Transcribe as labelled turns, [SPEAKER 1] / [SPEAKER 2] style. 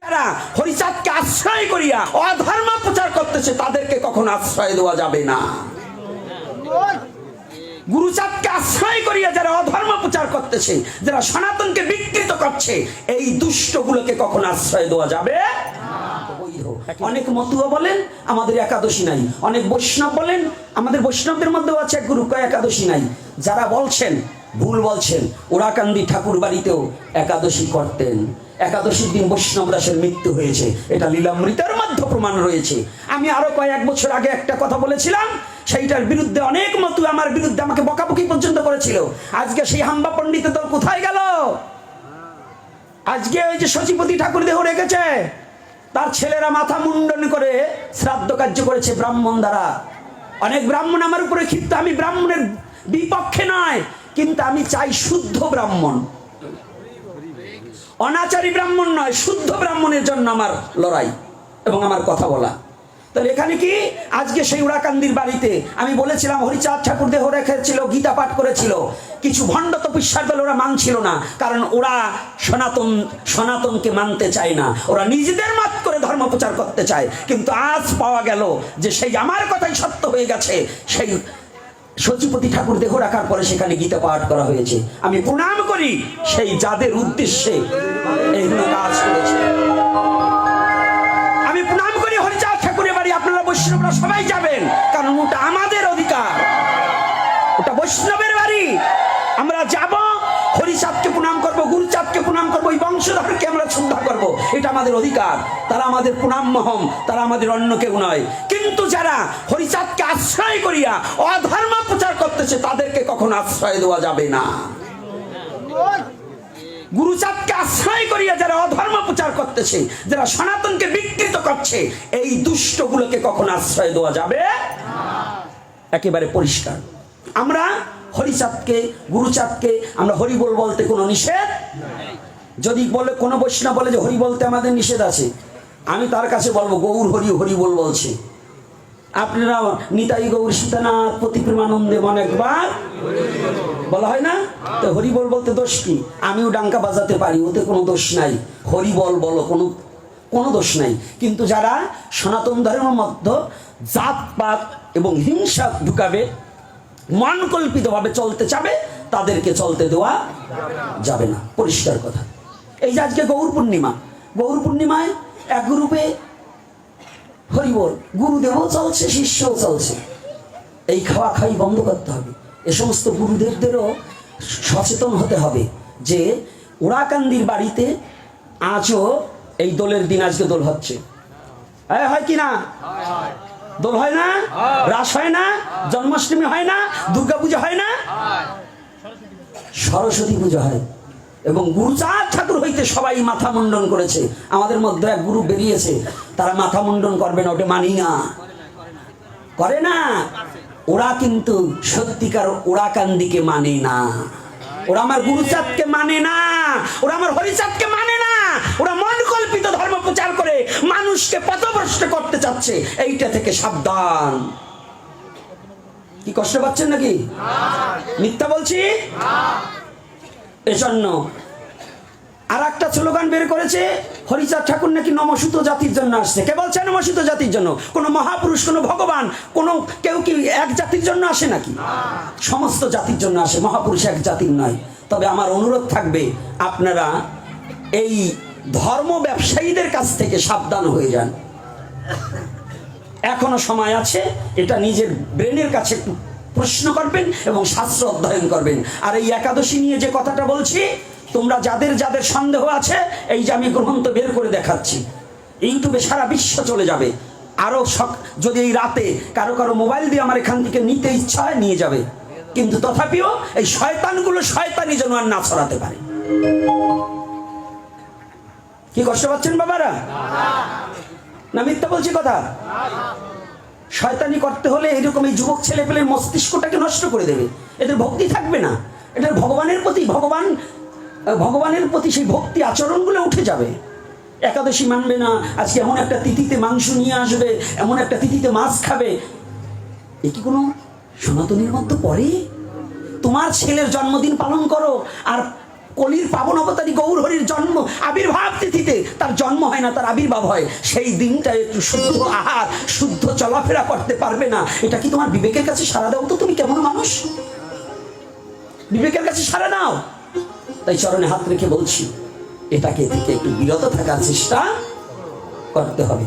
[SPEAKER 1] যারা হরিচাঁদকে আশ্রয় করিয়া অধর্ম প্রচার করতেছে তাদেরকে কখনো আশ্রয় দেওয়া যাবে না। গুরুচাঁদকে আশ্রয় করিয়া যারা অধর্ম প্রচার করতেছে, যারা সনাতনকে বিকৃত করছে, এই দুষ্টগুলোকে কখনো আশ্রয় দেওয়া যাবে। অনেক মতুয়া বলেন আমাদের একাদশী নাই, অনেক বৈষ্ণব বলেন আমাদের বৈষ্ণবদের মধ্যেও আছে এক গুরু কয় একাদশী নাই। যারা বলছেন ভুল বলছেন। ওরাকান্দি ঠাকুর বাড়িতেও একাদশী করতেন, একাদশীর দিন বৈষ্ণব দাসের মৃত্যু হয়েছে, এটা লীলামৃতের মধ্যে প্রমাণ রয়েছে। আমি আরো কয়েক বছর আগে একটা কথা বলেছিলাম, সেইটার বিরুদ্ধে অনেক মতু আমার বিরুদ্ধে আমাকে বকাবকি পর্যন্ত করেছিল। আজকে সেই হাম্বা পণ্ডিতের দল কোথায় গেল? আজকে ওই যে সচিপতি ঠাকুর দেহ রেখেছে, তার ছেলেরা মাথা মুন্ডন করে শ্রাদ্ধ কার্য করেছে ব্রাহ্মণ দ্বারা। অনেক ব্রাহ্মণ আমার উপরে ক্ষিপ্ত। আমি ব্রাহ্মণের বিপক্ষে নয়, কিন্তু আমি চাই শুদ্ধ ব্রাহ্মণ, অনাচারী ব্রাহ্মণ নয়, শুদ্ধ ব্রাহ্মণের জন্য আমার লড়াই এবং আমার কথা বলা। তাহলে এখানে কি আজকে সেই ওরাকান্দির বাড়িতে আমি বলেছিলাম হরিচাঁদ ঠাকুর দেহ রেখেছিল, গীতা পাঠ করেছিল। কিছু ভণ্ড তপস্যার দল ওরা মানছিল না, কারণ ওরা সনাতনকে মানতে চায় না, ওরা নিজেদের মত করে ধর্ম প্রচার করতে চায়। কিন্তু আজ পাওয়া গেল যে সেই আমার কথাই সত্য হয়ে গেছে। সেই সচিপতি ঠাকুর দেহ রাখার পরে সেখানে গীতা পাঠ করা হয়েছে। আমি প্রণাম করি সেই যাদের উদ্দেশ্যে এইগুলো কাজ করেছে। আমি প্রণাম করি হরিচাঁদ ঠাকুরের বাড়ি। আপনারা বৈষ্ণবরা সবাই যাবেন, কারণ ওটা আমাদের অধিকার, ওটা বৈষ্ণবের বাড়ি। আমরা যাব, হরিচাঁদকে প্রণাম করব, গুরুচাঁদকে প্রণাম করব, ওই বংশধরকে আমরা শ্রদ্ধা করব, এটা আমাদের অধিকার। তারা আমাদের প্রণাম মহম, তারা আমাদের অন্য কেউ নয়। কিন্তু যারা হরিচাঁদকে আশ্রয় করিয়া অধর্ম প্রচার করতেছে তাদেরকে কখনো আশ্রয় দেওয়া যাবে না। গুরুচাঁদকে আশ্রয় করিয়া যারা অধর্ম প্রচার করতেছে, যারা সনাতনকে বিকৃত করছে, এই দুষ্টগুলোকে কখনো আশ্রয় দেওয়া যাবে একেবারে পরিষ্কার। আমরা হরিচাঁদকে গুরুচাঁদকে আমরা হরিবোল বলতে কোনো নিষেধ। যদি বলে কোনো বৈষ্ণব বলে যে হরি বলতে আমাদের নিষেধ আছে, আমি তার কাছে বলবো গৌর হরি হরিবোল বলছে। আপনারা নিতাই গৌর সীতানাথ পতি প্রেমানন্দে মন একবার বলা হয় না? তো হরিবোল বলতে দোষ কি? আমিও ডাঙ্কা বাজাতে পারি, ওতে কোনো দোষ নাই। হরিবল বলো, কোনো দোষ নাই। কিন্তু যারা সনাতন ধর্মের মধ্যে জাতপাত এবং হিংসা ঢুকাবে, মন কল্পিতভাবে চলতে চাবে, তাদেরকে চলতে দেওয়া যাবে না, পরিষ্কার কথা। এই যে আজকে গৌর পূর্ণিমা, গৌর পূর্ণিমায় এক গ্রুপে হরিবল, গুরুদেবও চলছে, শিষ্যও চলছে। এই খাওয়া খাই বন্ধ করতে হবে। এ সমস্ত গুরুদেবদেরও সচেতন হতে হবে যে ওরাকান্দির বাড়িতে আজও এই দোলের দিন, আজকে দোল হচ্ছে, হয় কি না? দোল হয় না? রাস হয় না? জন্মাষ্টমী হয় না? দুর্গা পূজা হয় না? সরস্বতী পূজা হয়। এবং গুরুচাঁদ ঠাকুর হইতে সবাই মাথা মুন্ডন করেছে। আমাদের মধ্যে এক গুরু বেরিয়েছে, তারা মাথা মুন্ডন করবে না, ওটা মানি না, করে না। ওরা কিন্তু সত্যিকার ওরাকান্দিকে মানে না, ওরা আমার গুরুচাঁদকে মানে না, ওরা আমার হরিচাঁদকে মানে না। ওরা মন কল্পিত ধর্ম প্রচার করে মানুষকে পথভ্রষ্ট করতে চাচ্ছে। এইটা থেকে সাবধান। কি কষ্ট পাচ্ছেন নাকি? মিথ্যা বলছি? এজন্য আর একটা স্লোগান বের করেছে, হরিচাঁদ ঠাকুর নাকি নমস্যুত জাতির জন্য আসছে। কে বলছে নমস্যুত জাতির জন্য? কোন মহাপুরুষ, কোন ভগবান, কোন কেউ কি এক জাতির জন্য আসে নাকি? সমস্ত জাতির জন্য আসে, মহাপুরুষ এক জাতির নয়। তবে আমার অনুরোধ থাকবে, আপনারা এই ধর্ম ব্যবসায়ীদের কাছ থেকে সাবধান হয়ে যান। এখনো সময় আছে, এটা নিজের ব্রেনের কাছে একটু প্রশ্ন করবেন এবং শাস্ত্র অধ্যয়ন করবেন। আর এই একাদশী নিয়ে যে কথাটা বলছি, তোমরা যাদের যাদের সন্দেহ আছে, এই যে আমি গ্রন্থ বের করে দেখাচ্ছি, ইউটিউবে সারা বিশ্ব চলে যাবে। আরো যদি এই রাতে কারো কারো মোবাইল দিয়ে আমার এখান থেকে নিতে ইচ্ছা হয়, নিয়ে যাবে। কিন্তু তথাপিও এই শয়তানগুলো শয়তানি যেন আর না ছড়াতে পারে। কি কষ্ট পাচ্ছেন বাবারা? না মিথ্যা বলছি কথা? শয়তানি করতে হলে এরকম এই যুবক ছেলে পেলের মস্তিষ্কটাকে নষ্ট করে দেবে। এদের ভক্তি থাকবে না, এদের ভগবানের প্রতি সেই ভক্তি আচরণগুলো উঠে যাবে। একাদশী মানবে না, আজকে এমন একটা তিথিতে মাংস নিয়ে আসবে, এমন একটা তিথিতে মাছ খাবে। এ কি কোনো সনাতনীর মধ্যে পড়ে? তোমার ছেলের জন্মদিন পালন করো আর কলির পাবন অবতারী গৌর হরির জন্ম আবির্ভাব তিথিতে তার জন্ম হয় না, তার আবির্ভাব হয়। সেই দিনটা একটু শুদ্ধ আহার, শুদ্ধ চলাফেরা করতে পারবে না, এটা কি তোমার বিবেকের কাছে সাড়া দাও? তো তুমি কেমন মানুষ, বিবেকের কাছে সাড়া দাও। তাই চরণে হাত রেখে বলছি, এটাকে থেকে একটু বিরত থাকার চেষ্টা করতে হবে।